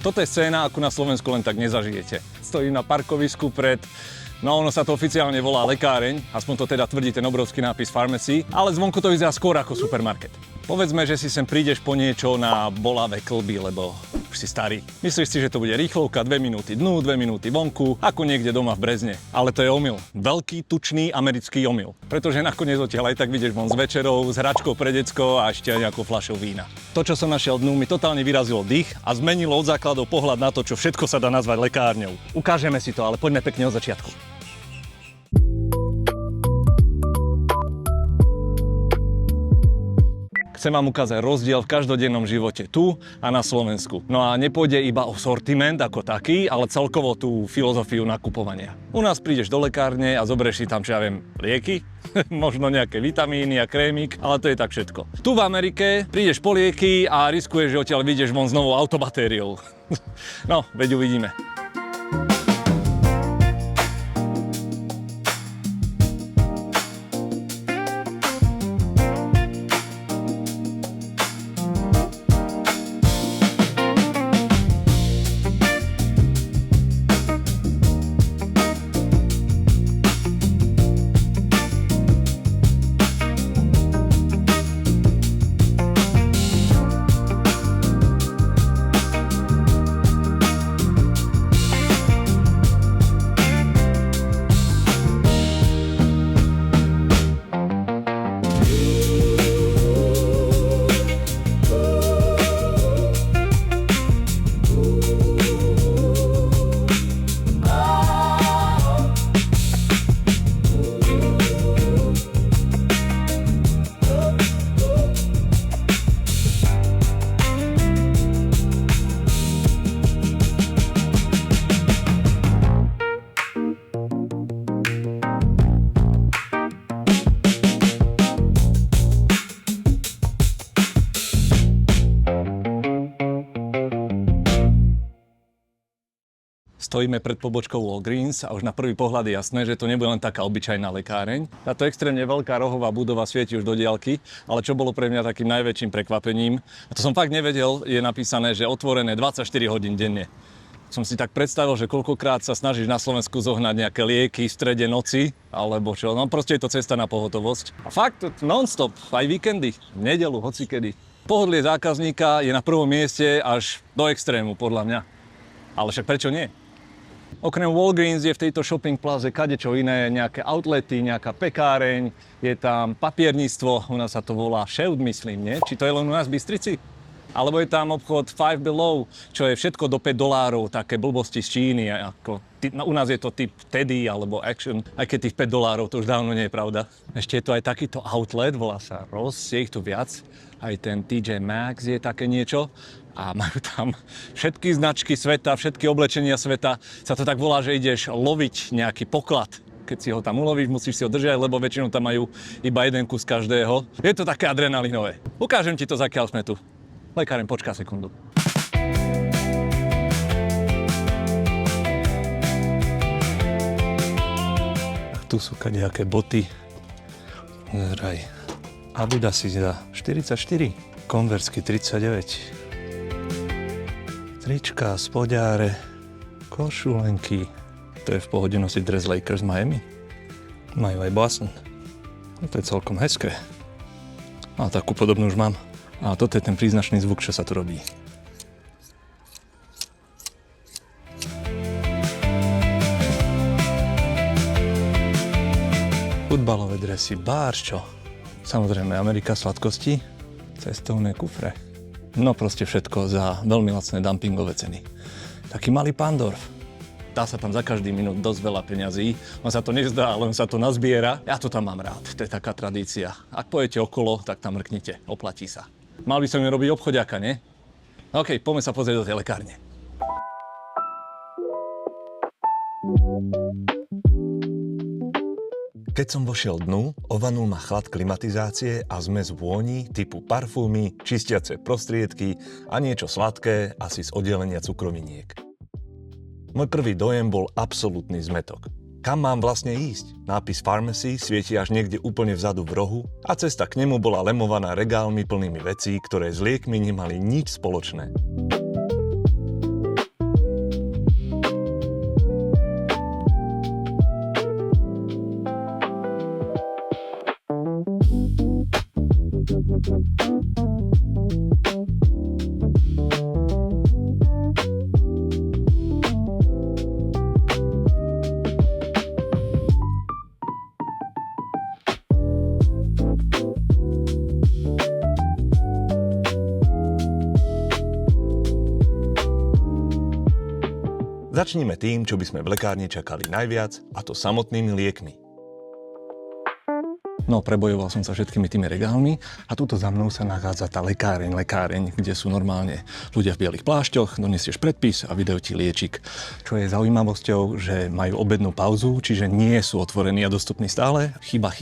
Toto je scéna, ako na Slovensku len tak nezažijete. Stojím na parkovisku pred... No ono sa to oficiálne volá lekáreň, aspoň to teda tvrdí ten obrovský nápis Pharmacy, ale zvonku to vyzerá skôr ako supermarket. Povedzme, že si sem prídeš po niečo na bolavé klby, lebo už si starý. Myslíš si, že to bude rýchlovka, 2 minúty dnu, 2 minúty vonku, ako niekde doma v Brezne. Ale to je omyl. Veľký, tučný americký omyl. Pretože nakoniec odtiaľ aj tak vidieš von s večerou, s hračkou pre decko a ešte aj nejakou fľašou vína. To, čo som našiel dnu, mi totálne vyrazilo dých a zmenilo od základov pohľad na to, čo všetko sa dá nazvať lekárňou. Ukážeme si to, ale poďme pekne od začiatku. Chcem vám ukázať rozdiel v každodennom živote tu a na Slovensku. No a nepôjde iba o sortiment ako taký, ale celkovo tú filozofiu nakupovania. U nás prídeš do lekárne a zoberieš si tam, čo ja viem, lieky, možno nejaké vitamíny a krémik, ale to je tak všetko. Tu v Amerike prídeš po lieky a riskuješ, že odtiaľ vyjdeš von s novou autobatériou. No, veď uvidíme. Stojíme pred pobočkou Walgreens a už na prvý pohľad je jasné, že to nebude len taká obyčajná lekáreň. Táto extrémne veľká rohová budova svieti už do diaľky, ale čo bolo pre mňa takým najväčším prekvapením, a to som fakt nevedel, je napísané, že otvorené 24 hodín denne. Som si tak predstavil, že koľkokrát sa snažíš na Slovensku zohnať nejaké lieky v strede noci, alebo čo, no proste je to cesta na pohotovosť. A fakt non-stop, aj víkendy, v nedeľu, hocikedy. Pohodlie zákazníka je na prvom mieste až do extrému, podľa mňa. Ale však prečo nie? Okrem Walgreens je v tejto shopping plaze kadečo iné, nejaké outlety, nejaká pekáreň, je tam papierníctvo, u nás sa to volá Šeud, myslím, nie? Či to je len u nás v Bystrici? Alebo je tam obchod Five Below, čo je všetko do $5, také blbosti z Číny, ako u nás je to typ Teddy alebo Action, aj keď tých $5 to už dávno nie je pravda. Ešte je to aj takýto outlet, volá sa Ross, je ich tu viac, aj ten TJ Maxx je také niečo. A majú tam všetky značky sveta, všetky oblečenia sveta. Sa to tak volá, že ideš loviť nejaký poklad. Keď si ho tam ulovíš, musíš si ho držať, lebo väčšinou tam majú iba jeden kus každého. Je to také adrenalinové. Ukážem ti to, zakiaľ sme tu. Lekáreň, počká sekundu. Tu sú kadejaké boty. Zraj. Adidasy za 44, Conversky 39. Trička, spodňáre, košulenky. To je v pohode nosiť dres Lakers Miami. Majú aj Boston. To je celkom hezké. A takú podobnú už mám. A toto je ten príznačný zvuk, čo sa tu robí. Futbalové dresy, bárčo. Samozrejme Amerika sladkosti, cestovné kufre. No proste všetko za veľmi lacné dumpingové ceny. Taký malý Pandorf. Dá sa tam za každý minút dosť veľa peňazí. On sa to nezdá, len sa to nazbiera. Ja to tam mám rád, to je taká tradícia. Ak pojete okolo, tak tam mrknite, oplatí sa. Mal by som im robiť obchodiaka, nie? OK, poďme sa pozrieť do tej lekárne. Keď som vošiel dnu, ovanul ma chlad klimatizácie a zmes vôni typu parfúmy, čistiace prostriedky a niečo sladké, asi z oddelenia cukroviniek. Môj prvý dojem bol absolútny zmätok. Kam mám vlastne ísť? Nápis Pharmacy svieti až niekde úplne vzadu v rohu a cesta k nemu bola lemovaná regálmi plnými vecí, ktoré s liekmi nemali nič spoločné. Začnime tým, čo by sme v lekárni čakali najviac, a to samotnými liekmi. No, prebojoval som sa všetkými tými regálmi a tuto za mnou sa nachádza tá lekáreň, kde sú normálne ľudia v bielých plášťoch, donesieš predpis a vydajú ti liečik. Čo je zaujímavosťou, že majú obednú pauzu, čiže nie sú otvorení a dostupní stále. Chyba.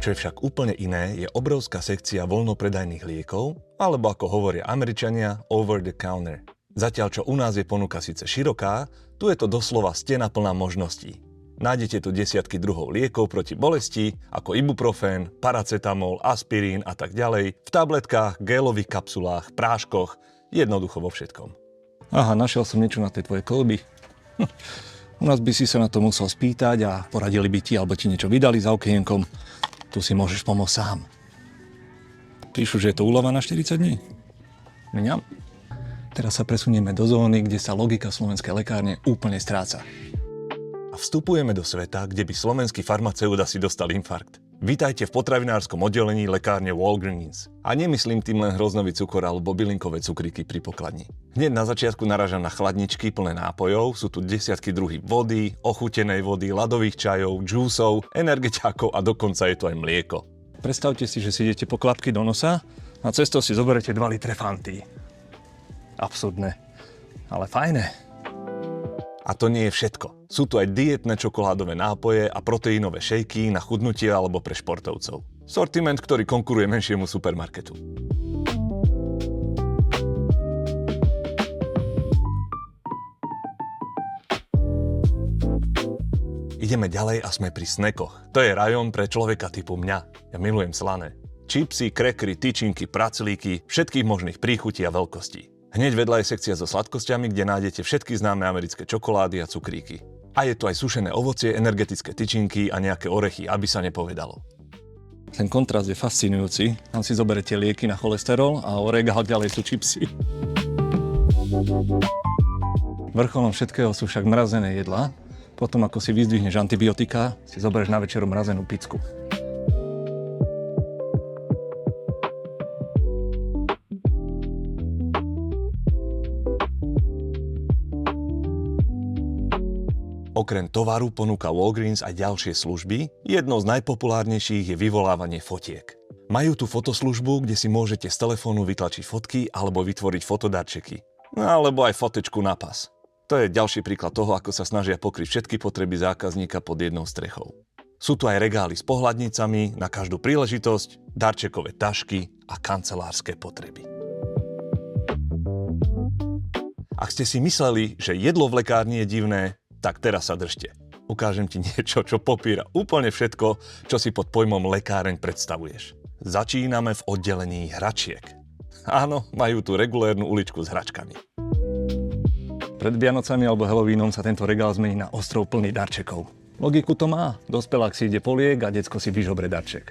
Čo je však úplne iné, je obrovská sekcia voľnopredajných liekov, alebo ako hovoria Američania, over the counter. Zatiaľ čo u nás je ponuka síce široká, tu je to doslova stena plná možností. Nájdete tu desiatky druhov liekov proti bolesti, ako ibuprofén, paracetamol, aspirín a tak ďalej, v tabletkách, gélových kapsulách, práškoch, jednoducho vo všetkom. Aha, našiel som niečo na tej tvojej kolby. U nás by si sa na to musel spýtať a poradili by ti, alebo ti niečo vydali za okienkom. Tu si môžeš pomôcť sám. Píšu, že je to úľava na 40 dní. Mňam. Teraz sa presunieme do zóny, kde sa logika slovenskej lekárne úplne stráca. A vstupujeme do sveta, kde by slovenský farmaceut asi dostal infarkt. Vítajte v potravinárskom oddelení lekárne Walgreens. A nemyslím tým len hroznový cukor alebo bylinkové cukríky pri pokladni. Hneď na začiatku narážam na chladničky plné nápojov, sú tu desiatky druhý vody, ochutenej vody, ľadových čajov, džúsov, energetiákov a dokonca je tu aj mlieko. Predstavte si, že si idete po klapky do nosa a cestou si zoberete 2 litre Fanty. Absurdné, ale fajné. A to nie je všetko. Sú tu aj dietné čokoládové nápoje a proteínové šejky na chudnutie alebo pre športovcov. Sortiment, ktorý konkuruje menšiemu supermarketu. Ideme ďalej a sme pri snackoch. To je rajón pre človeka typu mňa. Ja milujem slané. Čipsy, krekry, tyčinky, praclíky, všetkých možných príchutí a veľkostí. Hneď vedľa je sekcia so sladkosťami, kde nájdete všetky známe americké čokolády a cukríky. A je tu aj sušené ovocie, energetické tyčinky a nejaké orechy, aby sa nepovedalo. Ten kontrast je fascinujúci. Tam si zoberete lieky na cholesterol a o regál ďalej sú čipsy. Vrcholom všetkého sú však mrazené jedlá. Potom, ako si vyzdvihneš antibiotika, si zoberieš na večeru mrazenú picku. Okrem tovaru ponúka Walgreens aj ďalšie služby. Jednou z najpopulárnejších je vyvolávanie fotiek. Majú tu fotoslužbu, kde si môžete z telefónu vytlačiť fotky alebo vytvoriť fotodarčeky. Alebo aj fotečku na pas. To je ďalší príklad toho, ako sa snažia pokryť všetky potreby zákazníka pod jednou strechou. Sú tu aj regály s pohľadnicami na každú príležitosť, darčekové tašky a kancelárske potreby. Ak ste si mysleli, že jedlo v lekárni je divné, tak teraz sa držte. Ukážem ti niečo, čo popíra úplne všetko, čo si pod pojmom lekáreň predstavuješ. Začíname v oddelení hračiek. Áno, majú tu regulérnu uličku s hračkami. Pred Vianocami alebo Halloweenom sa tento regál zmení na ostrov plný darčekov. Logiku to má. Dospelák si ide po liek a decko si vyžobre darček.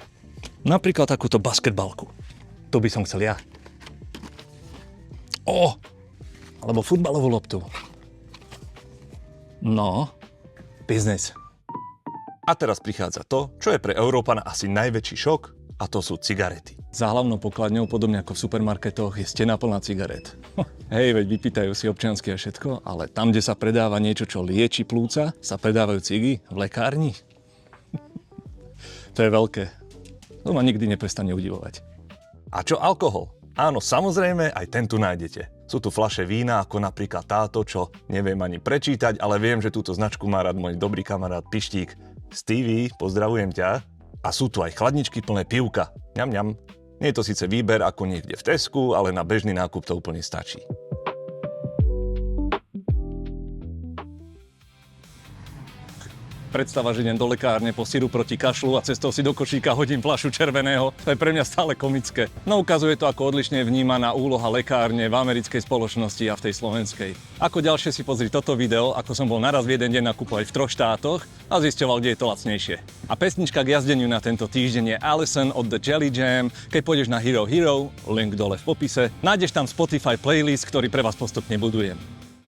Napríklad takúto basketbalku. To by som chcel ja. Alebo futbalovú loptu. No, biznes. A teraz prichádza to, čo je pre Európana asi najväčší šok, a to sú cigarety. Za hlavnou pokladňou, podobne ako v supermarketoch, je stena plná cigaret. Hej, veď vypýtajú si občiansky a všetko, ale tam, kde sa predáva niečo, čo lieči plúca, sa predávajú cigy v lekárni. To je veľké. To ma nikdy neprestane udivovať. A čo alkohol? Áno, samozrejme, aj ten tu nájdete. Sú tu fľaše vína, ako napríklad táto, čo neviem ani prečítať, ale viem, že túto značku má rád môj dobrý kamarát Pištík. Stevie, pozdravujem ťa. A sú tu aj chladničky plné pivka. Ňam. Nie je to síce výber ako niekde v Tesku, ale na bežný nákup to úplne stačí. Predstava, že idem do lekárne po sirup proti kašlu a cestou si do košíka hodím fľašu červeného, to je pre mňa stále komické. No ukazuje to, ako odlišne je vnímaná úloha lekárne v americkej spoločnosti a v tej slovenskej. Ako ďalšie si pozri toto video, ako som bol naraz v jeden deň nakupovať v 3 štátoch a zisťoval, kde je to lacnejšie. A pesnička k jazdeniu na tento týždeň je Allison od The Jelly Jam. Keď pôjdeš na Hero Hero, link dole v popise, nájdeš tam Spotify playlist, ktorý pre vás postupne budujem.